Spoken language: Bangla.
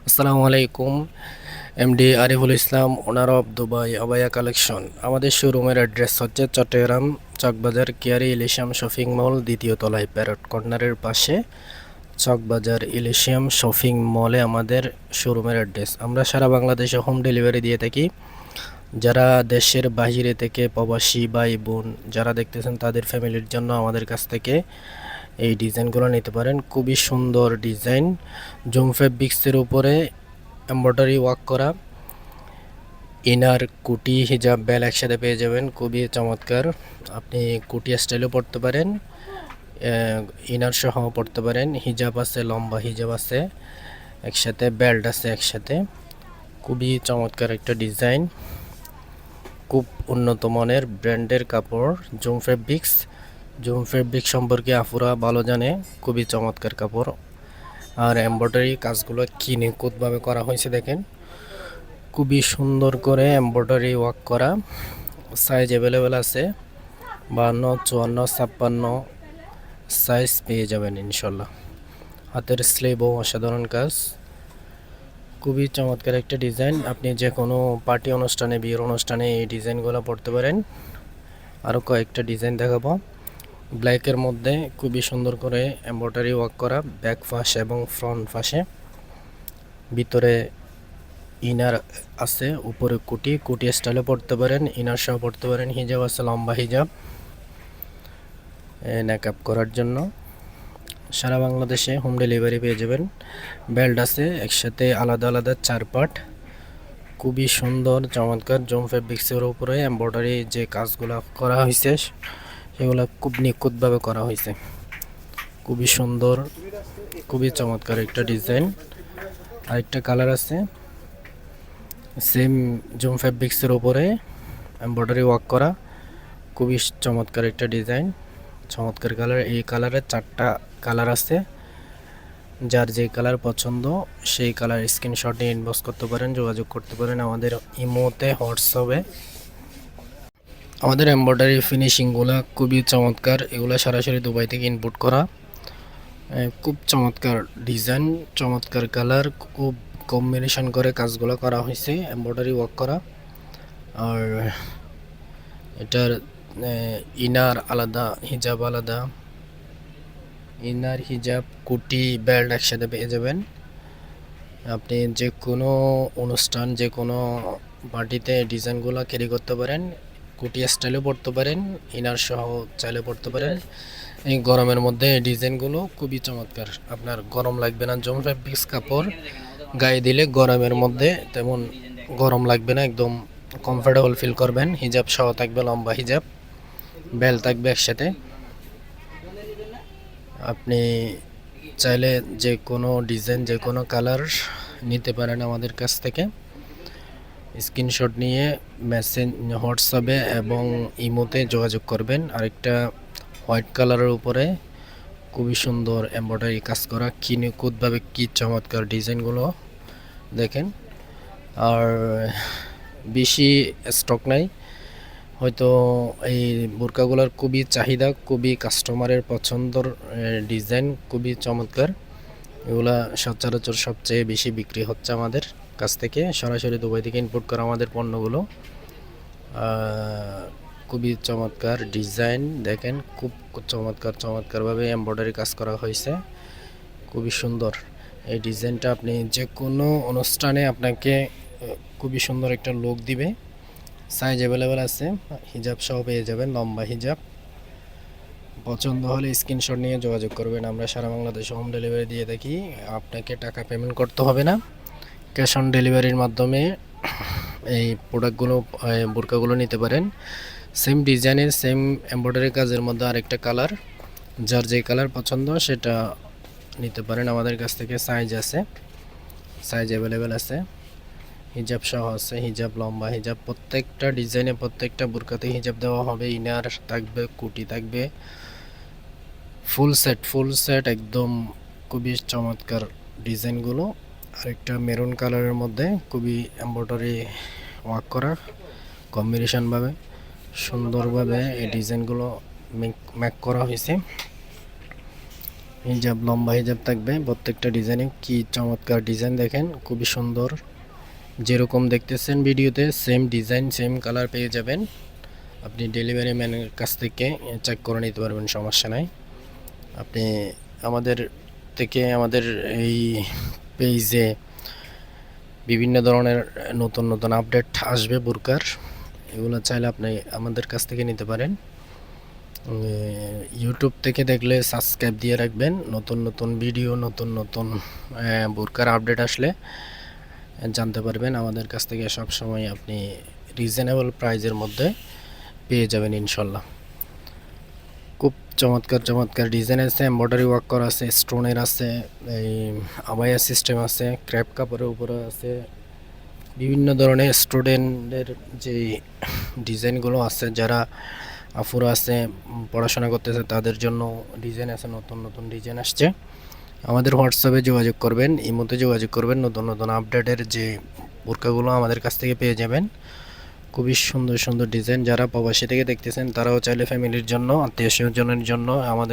আসসালামু আলাইকুম। MD Ariful Islam, owner of Dubai abaya collection. আমাদের শোরুমের অ্যাড্রেস হচ্ছে Chattogram Chawkbazar Keari Elysium shopping mall, দ্বিতীয় তলায় প্যারট কর্নারের পাশে চকবাজার ইলিশিয়াম শপিং মলে আমাদের শোরুমের অ্যাড্রেস। আমরা সারা বাংলাদেশে হোম ডেলিভারি দিয়ে থাকি। যারা দেশের বাইরে থেকে প্রবাসী ভাই বোন যারা দেখতেছেন, তাদের ফ্যামিলির জন্য আমাদের কাছ থেকে এই ডিজাইনগুলো নিতে পারেন। খুবই সুন্দর ডিজাইন, জুম ফেব্রিক্সের উপরে এমব্রয়ডারি ওয়ার্ক করা, ইনার কুটি হিজাব বেল একসাথে পেয়ে যাবেন, খুবই চমৎকার। আপনি কুটি স্টাইলও পড়তে পারেন, ইনার সহ পড়তে পারেন। হিজাব আছে, লম্বা হিজাব আছে একসাথে, বেল্ট আছে একসাথে। খুবই চমৎকার একটা ডিজাইন, খুব উন্নত মানের ব্র্যান্ডের কাপড়। জুম ফেব্রিক্স সম্পর্কে আফুরা ভালো জানে, খুবই চমৎকার কাপড়। আর এমব্রয়ডারি কাজগুলো কি নিখুঁতভাবে করা হয়েছে দেখেন, খুবই সুন্দর করে এমব্রয়ডারি ওয়ার্ক করা। সাইজ অ্যাভেলেবেল আছে, 52, 54, 56 সাইজ পেয়ে যাবেন ইনশাল্লাহ। হাতের স্লিভও অসাধারণ কাজ, খুবই চমৎকার একটা ডিজাইন। আপনি যে কোনো পার্টি অনুষ্ঠানে, বিয়ের অনুষ্ঠানে এই ডিজাইনগুলো পড়তে পারেন। আরও কয়েকটা ডিজাইন দেখাবো। ব্ল্যাকের মধ্যে খুবই সুন্দর করে এমব্রয়ডারি ওয়ার্ক করা, ব্যাক ফাঁস এবং ফ্রন্ট ফাঁসে। ভিতরে ইনার আছে, উপরে কুটি স্টাইলে পড়তে পারেন, ইনার সহ পড়তে পারেন। হিজাব আছে, লম্বা হিজাব নেকআপ করার জন্য। সারা বাংলাদেশে হোম ডেলিভারি পেয়ে যাবেন। বেল্ট আছে একসাথে, আলাদা আলাদা 4 পার্ট। খুবই সুন্দর চমৎকার জুম ফেব্রিক্সের উপরে এমব্রয়ডারি যে কাজগুলো করা হয়েছে সেগুলো খুব নিখুঁতভাবে করা হয়েছে। খুবই সুন্দর, খুবই চমৎকার একটা ডিজাইন। আরেকটা কালার আছে, সেম জুম ফেব্রিক্সের উপরে এমব্রয়ডারি ওয়ার্ক করা, খুবই চমৎকার একটা ডিজাইন, চমৎকার কালার। এই কালারের 4টা কালার আছে। যার যে কালার পছন্দ সেই কালার স্ক্রিনশট নিয়ে ইনবক্স করতে পারেন, যোগাযোগ করতে পারেন আমাদের ইমোতে, হোয়াটসঅ্যাপে। আমাদের এমব্রয়ডারি ফিনিশিংগুলো খুবই চমৎকার, এগুলো সরাসরি দুবাই থেকে ইনপুট করা। খুব চমৎকার ডিজাইন, চমৎকার কালার, খুব কম্বিনেশন করে কাজগুলো করা হয়েছে, এমব্রয়ডারি ওয়ার্ক করা। আর এটার ইনার আলাদা, হিজাব আলাদা। ইনার, হিজাব, কুটি, বেল্ট একসাথে পেয়ে যাবেন। আপনি যে কোনো অনুষ্ঠান, যে কোনো পার্টিতে ডিজাইনগুলো ক্যারি করতে পারেন। কুটি স্টাইলেও পড়তে পারেন, ইনার সহ চাইলে পড়তে পারেন। এই গরমের মধ্যে এই ডিজাইনগুলো খুবই চমৎকার, আপনার গরম লাগবে না। জুম ফেব্রিক্স কাপড় গায়ে দিলে গরমের মধ্যে তেমন গরম লাগবে না, একদম কমফোর্টেবল ফিল করবেন। হিজাব সহ থাকবে, লম্বা হিজাব, বেল থাকবে একসাথে। আপনি চাইলে যে কোনো ডিজাইন, যে কোনো কালার নিতে পারেন আমাদের কাছ থেকে। স্ক্রিনশট নিয়ে মেসেজ, হোয়াটসঅ্যাপে এবং ইমোতে যোগাযোগ করবেন। আরেকটা হোয়াইট কালারের উপরে খুবই সুন্দর এমব্রয়ডারি কাজ করা, কি নিখুঁতভাবে, কি চমৎকার ডিজাইনগুলো দেখেন। আর বেশি স্টক নাই, হয়তো এই বোরকাগুলোর খুবই চাহিদা, খুবই কাস্টমারের পছন্দর ডিজাইন, খুবই চমৎকার। এগুলা সচরাচর সবচেয়ে বেশি বিক্রি হচ্ছে আমাদের কাছ থেকে, সরাসরি দুবাই থেকে ইম্পোর্ট করা আমাদের পণ্যগুলো। খুবই চমৎকার ডিজাইন দেখেন, খুব চমৎকারভাবে এমব্রয়ডারি কাজ করা হয়েছে, খুবই সুন্দর। এই ডিজাইনটা আপনি যে কোনো অনুষ্ঠানে আপনাকে খুবই সুন্দর একটা লুক দিবে। সাইজ অ্যাভেলেবেল আছে, হিজাব সহ পেয়ে যাবেন, লম্বা হিজাব। পছন্দ হলে স্ক্রিনশট নিয়ে যোগাযোগ করবেন। আমরা সারা বাংলাদেশে হোম ডেলিভারি দিয়ে থাকি, আপনাকে টাকা পেমেন্ট করতে হবে না। ক্যাশ অন ডেলিভারির মাধ্যমে এই প্রোডাক্টগুলো, বোরকাগুলো নিতে পারেন। সেম ডিজাইনের, সেম এমব্রয়ডারি কাজের মধ্যে আরেকটা কালার, যার যে কালার পছন্দ সেটা নিতে পারেন আমাদের কাছ থেকে। সাইজ আছে, সাইজ অ্যাভেলেবেল আছে, হিজাব সহ আছে, হিজাব, লম্বা হিজাব। প্রত্যেকটা ডিজাইনে, প্রত্যেকটা বোরকাতে হিজাব দেওয়া হবে, ইনার থাকবে, কুটি থাকবে, ফুল সেট একদম। খুবই চমৎকার ডিজাইনগুলো। আরেকটা মেরুন কালারের মধ্যে খুবই এমব্রয়ডারি ওয়ার্ক করা, কম্বিনেশনভাবে সুন্দরভাবে এই ডিজাইনগুলো মেক করা হয়েছে। হিজাব, লম্বা হিজাব থাকবে। প্রত্যেকটা ডিজাইনে কি চমৎকার ডিজাইন দেখেন, খুবই সুন্দর। যেরকম দেখতেছেন ভিডিওতে সেম ডিজাইন সেম কালার পেয়ে যাবেন। আপনি ডেলিভারি ম্যানের কাছ থেকে চেক করে নিতে পারবেন, সমস্যা নাই। আপনি আমাদের আমাদের এই পেজে বিভিন্ন ধরনের নতুন নতুন আপডেট আসবে বোরকার, এগুলো চাইলে আপনি আমাদের কাছ থেকে নিতে পারেন। ইউটিউব থেকে দেখলে সাবস্ক্রাইব দিয়ে রাখবেন, নতুন নতুন ভিডিও নতুন নতুন বোরকার আপডেট আসলে জানতে পারবেন। আমাদের কাছ থেকে সব সময় আপনি রিজনেবল প্রাইজের মধ্যে পেয়ে যাবেন ইনশাল্লাহ। খুব চমৎকার চমৎকার ডিজাইন আছে, এমব্রয়ডারি ওয়ার্ক করা আছে, স্টোনের আছে, এই আবায়া সিস্টেম আছে, ক্র্যাপ কাপড়ের উপরে আছে, বিভিন্ন ধরনের স্টুডেন্টদের যে ডিজাইনগুলো আছে, যারা আফুরা আছে পড়াশোনা করতেছে তাদের জন্য ডিজাইন আছে, নতুন নতুন ডিজাইন আসছে। আমাদের হোয়াটসঅ্যাপে যোগাযোগ করবেন, ইমোতে যোগাযোগ করবেন, নতুন নতুন আপডেটের যে বোরকাগুলো আমাদের কাছ থেকে পেয়ে যাবেন। খুবই সুন্দর সুন্দর ডিজাইন। যারা প্রবাসী থেকে দেখতেছেন তারাও চাইলে ফ্যামিলির জন্য, আত্মীয় স্বজনের জন্য আমাদের